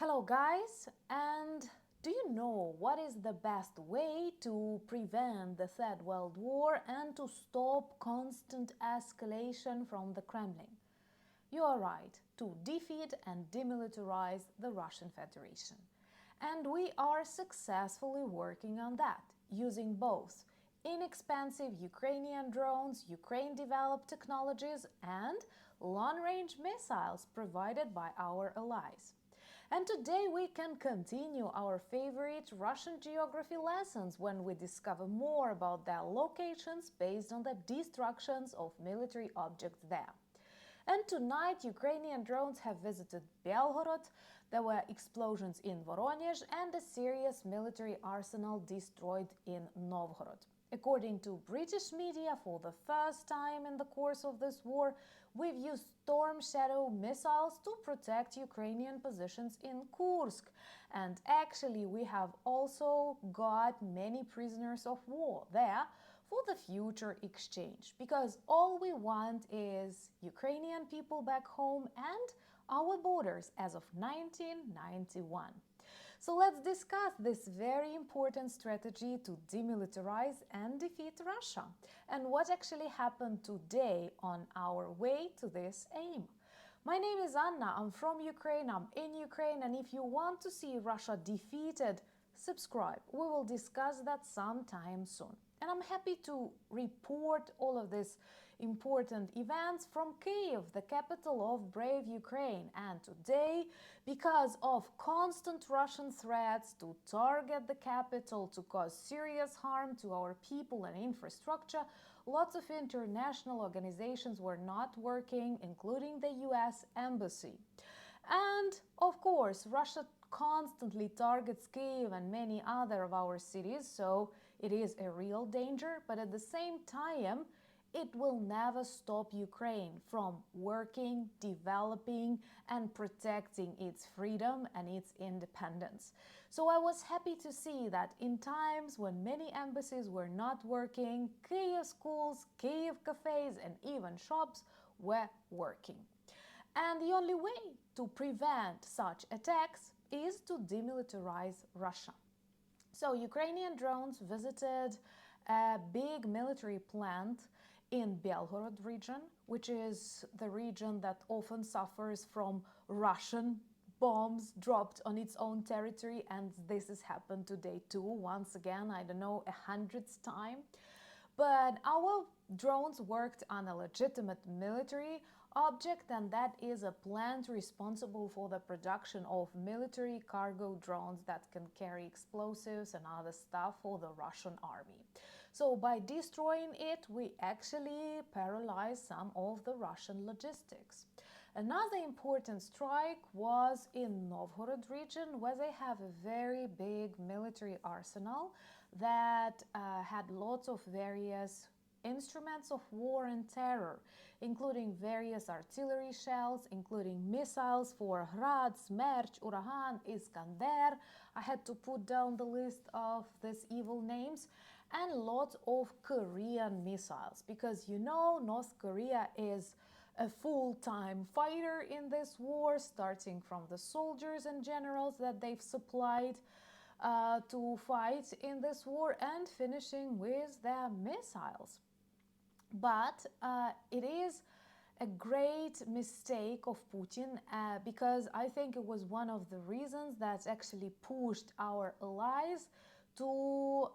Hello guys, and do you know what is the best way to prevent the Third World War and to stop constant escalation from the Kremlin? You are right, to defeat and demilitarize the Russian Federation. And we are successfully working on that, using both inexpensive Ukrainian drones, Ukraine-developed technologies, and long-range missiles provided by our allies. And today we can continue our favorite Russian geography lessons when we discover more about their locations based on the destructions of military objects there. And tonight Ukrainian drones have visited Belgorod, there were explosions in Voronezh and a serious military arsenal destroyed in Novgorod. According to British media, for the first time in the course of this war, we've used Storm Shadow missiles to protect Ukrainian positions in Kursk. And actually, we have also got many prisoners of war there for the future exchange, because all we want is Ukrainian people back home and our borders as of 1991. So let's discuss this very important strategy to demilitarize and defeat Russia and what actually happened today on our way to this aim. My name is Anna, I'm from Ukraine, I'm in Ukraine, and if you want to see Russia defeated, subscribe. We will discuss that sometime soon. And I'm happy to report all of these important events from Kyiv, the capital of brave Ukraine. And today, because of constant Russian threats to target the capital, to cause serious harm to our people and infrastructure, lots of international organizations were not working, including the US Embassy. And of course, Russia constantly targets Kyiv and many other of our cities, so it is a real danger, but at the same time, it will never stop Ukraine from working, developing, and protecting its freedom and its independence. So I was happy to see that in times when many embassies were not working, Kyiv schools, Kyiv cafes, and even shops were working. And the only way to prevent such attacks is to demilitarize Russia. So Ukrainian drones visited a big military plant in Belgorod region, which is the region that often suffers from Russian bombs dropped on its own territory, and this has happened today too, once again, I don't know, 100th time. But our drones worked on a legitimate military object, and that is a plant responsible for the production of military cargo drones that can carry explosives and other stuff for the Russian army. So by destroying it, we actually paralyzed some of the Russian logistics. Another important strike was in Novgorod region, where they have a very big military arsenal that had lots of various instruments of war and terror, including various artillery shells, including missiles for Grad, Smerch, Uragan, Iskander. I had to put down the list of these evil names, and lots of Korean missiles, because you know North Korea is a full-time fighter in this war, starting from the soldiers and generals that they've supplied to fight in this war and finishing with their missiles. But it is a great mistake of Putin because I think it was one of the reasons that actually pushed our allies to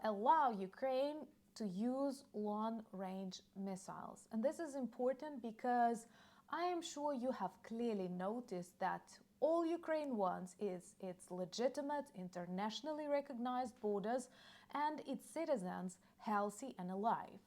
allow Ukraine to use long-range missiles. And this is important because I am sure you have clearly noticed that all Ukraine wants is its legitimate, internationally recognized borders and its citizens healthy and alive.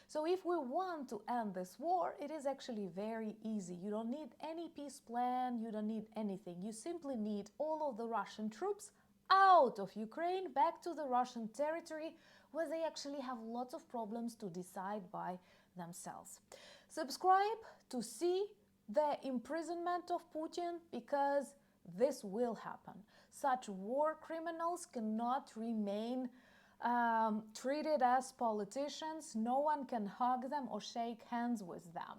So if we want to end this war, it is actually very easy. You don't need any peace plan, you don't need anything. You simply need all of the Russian troops out of Ukraine, back to the Russian territory, where they actually have lots of problems to decide by themselves. Subscribe to see the imprisonment of Putin, because this will happen. Such war criminals cannot remain treated as politicians. No one can hug them or shake hands with them.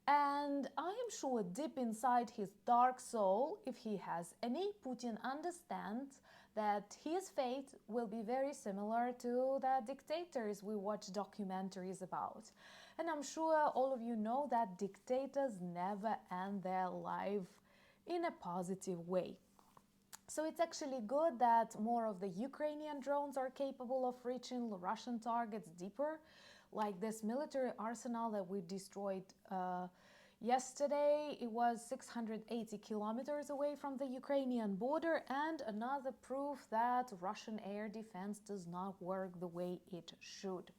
And I am sure deep inside his dark soul, if he has any, Putin understands that his fate will be very similar to the dictators we watch documentaries about. And I'm sure all of you know that dictators never end their life in a positive way. So it's actually good that more of the Ukrainian drones are capable of reaching Russian targets deeper, like this military arsenal that we destroyed yesterday. It was 680 kilometers away from the Ukrainian border, and another proof that Russian air defense does not work the way it should.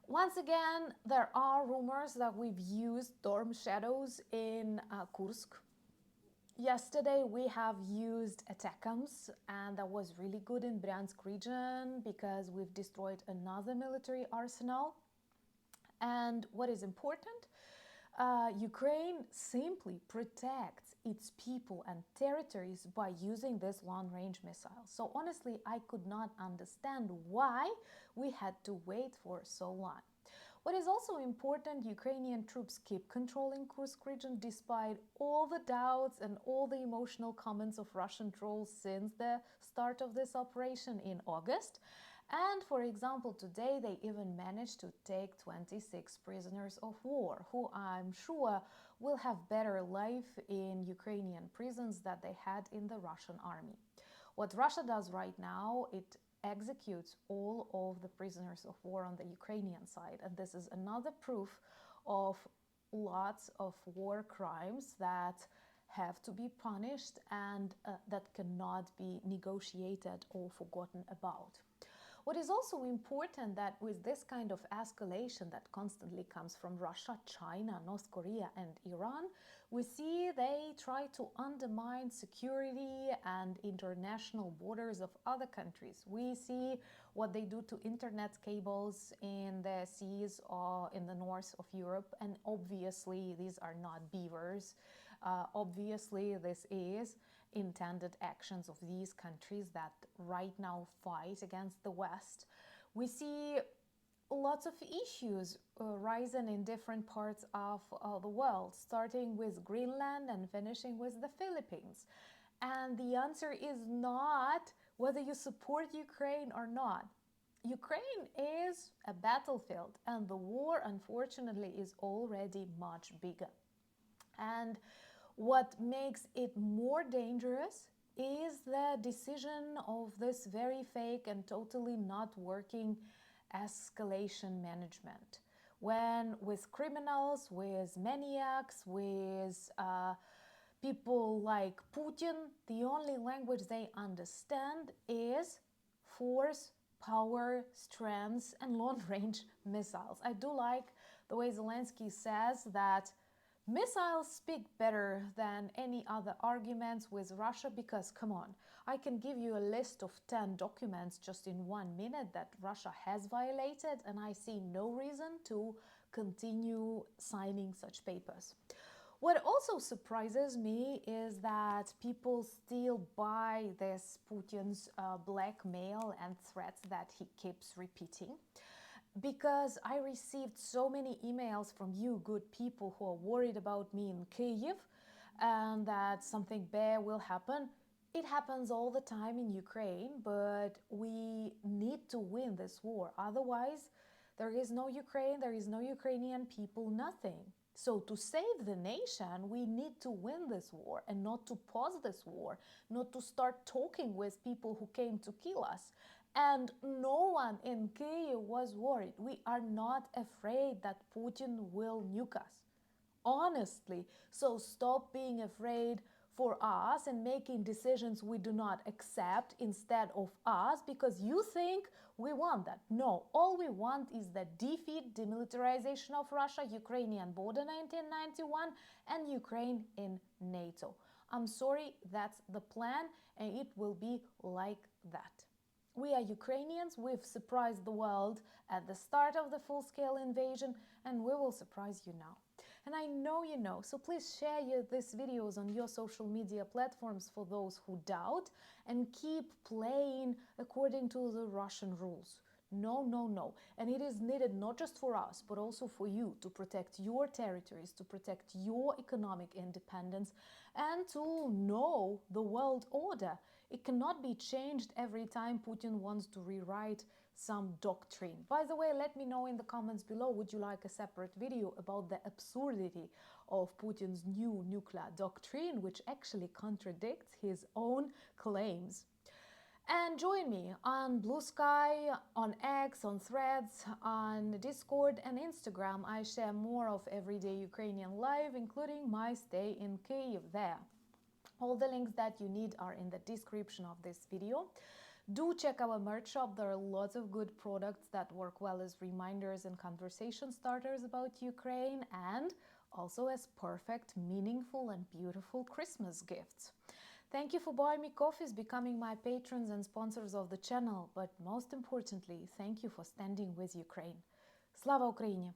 Once again, there are rumors that we've used storm shadows in Kursk. Yesterday we have used ATACMS, and that was really good in Bryansk region because we've destroyed another military arsenal. And what is important, Ukraine simply protects its people and territories by using this long-range missiles. So honestly, I could not understand why we had to wait for so long. What is also important, Ukrainian troops keep controlling Kursk region despite all the doubts and all the emotional comments of Russian trolls since the start of this operation in August. And for example, today they even managed to take 26 prisoners of war, who I'm sure will have better life in Ukrainian prisons than they had in the Russian army. What Russia does right now, it executes all of the prisoners of war on the Ukrainian side. And this is another proof of lots of war crimes that have to be punished and that cannot be negotiated or forgotten about. What is also important that with this kind of escalation that constantly comes from Russia, China, North Korea and Iran, we see they try to undermine security and international borders of other countries. We see what they do to internet cables in the seas or in the north of Europe, and obviously these are not beavers. Obviously this is intended actions of these countries that right now fight against the West. We see lots of issues rising in different parts of the world, starting with Greenland and finishing with the Philippines. And the answer is not whether you support Ukraine or not. Ukraine is a battlefield, and the war, unfortunately, is already much bigger. And what makes it more dangerous is the decision of this very fake and totally not working escalation management. When with criminals, with maniacs, with people like Putin, the only language they understand is force, power, strength, and long-range missiles. I do like the way Zelensky says that missiles speak better than any other arguments with Russia because, come on, I can give you a list of 10 documents just in 1 minute that Russia has violated, and I see no reason to continue signing such papers. What also surprises me is that people still buy this Putin's blackmail and threats that he keeps repeating. Because I received so many emails from you good people who are worried about me in Kyiv and that something bad will happen. It happens all the time in Ukraine, but we need to win this war. Otherwise, there is no Ukraine, there is no Ukrainian people, nothing. So to save the nation, we need to win this war and not to pause this war, not to start talking with people who came to kill us. And no one in Kyiv was worried. We are not afraid that Putin will nuke us. Honestly. So stop being afraid for us and making decisions we do not accept instead of us because you think we want that. No, all we want is the defeat, demilitarization of Russia, Ukrainian border 1991, and Ukraine in NATO. I'm sorry, that's the plan, and it will be like that. We are Ukrainians, we've surprised the world at the start of the full-scale invasion, and we will surprise you now. And I know you know, so please share these videos on your social media platforms for those who doubt, and keep playing according to the Russian rules. No, no, no. And it is needed not just for us, but also for you to protect your territories, to protect your economic independence, and to know the world order. It cannot be changed every time Putin wants to rewrite some doctrine. By the way, let me know in the comments below, would you like a separate video about the absurdity of Putin's new nuclear doctrine, which actually contradicts his own claims? And join me on Blue Sky, on X, on Threads, on Discord and Instagram. I share more of everyday Ukrainian life, including my stay in Kyiv there. All the links that you need are in the description of this video. Do check our merch shop. There are lots of good products that work well as reminders and conversation starters about Ukraine, and also as perfect, meaningful and beautiful Christmas gifts. Thank you for buying me coffees, becoming my patrons and sponsors of the channel, but most importantly, thank you for standing with Ukraine. Slava Ukraini!